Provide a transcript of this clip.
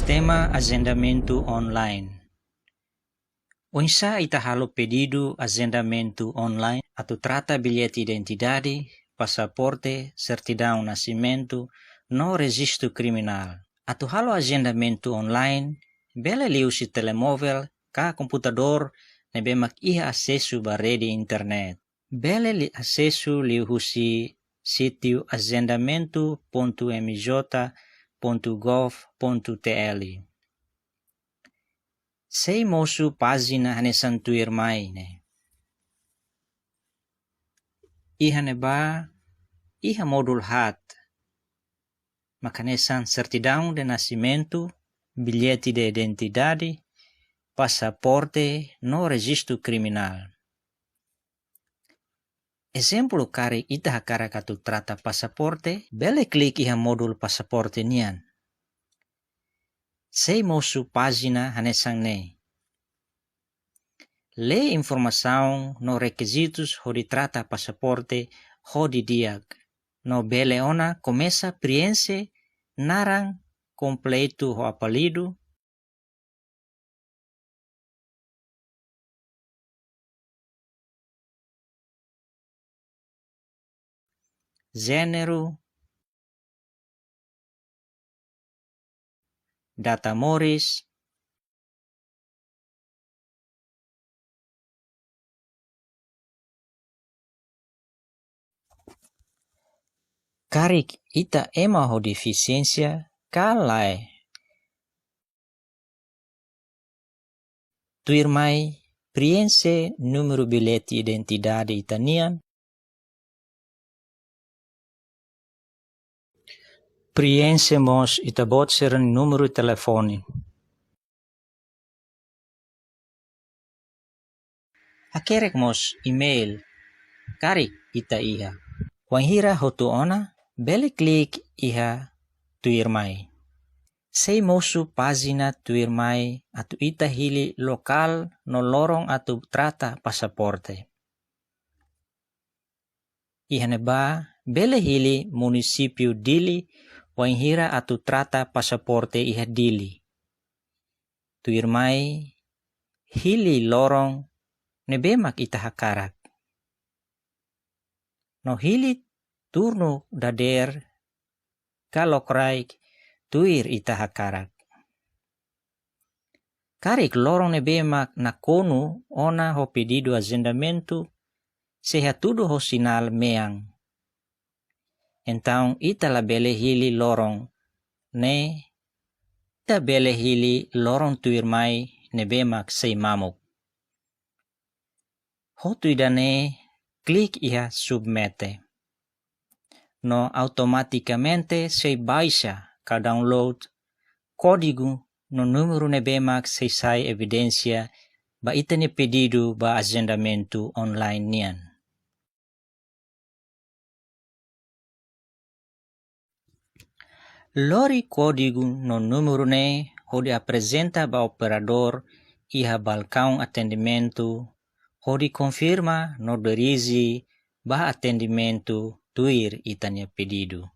Sistema agendamento online. Onde está halo pedido agendamento online, atu trata bilhete identidade, passaporte, certidão nascimento, no registro criminal. Atu halo agendamento online, bela liu-se telemóvel, ka computador, nebe mak iha acesso ba rede internet. Bela li acesso liu-se sítio agendamento.mj.gov.tl. Sei mosu página hanesan tuir mai ne. Iha neba, iha modul hat. Makanesan certidão de nascimento, bilhete de identidade, passaporte no registro criminal. Exemplo kari ita hakara katu trata passaporte, bele klik iha modul passaporte nian. Sei mosu página hanesan ne. Lê informação no requisitos de trata passaporte de diag. No bele ona começa preenche narang completo o apelido, gênero, data moris, karik ita ema ho deficiência kalai. Tuir mai preenche número bilhete identidade itanian, preenche mos ita botser número telefone. Akerek mos email, karik ita iha. Wanghira hotu ona, bele klik iha tuir mai. Sei mosu página tuir mai atu ita hili lokal no lorong atu trata passaporte. Iha neba bele hili município dili wanghira atu trata passaporte iha dili. Tuir mai hili lorong nebemak ita hakarak. No hili turno dader kalokraik tuir ita hakarak. Karik lorong nebemak nakonu ona ho pedido agendamento seha tudo ho sinal meang. Então ita la bele hili lorong ne ita bele hili lorong tuir mai nebemak sei mamuk. Ho tuidane klik iha submete. No automaticamente sei baixa ka download código no número nebemak sei sai evidência ba itane pedido ba agendamento online nian. Lori código no número ne hodi apresenta ba operador iha balcão atendimento hodi confirma no derizi ba atendimento tuir itanya pedido.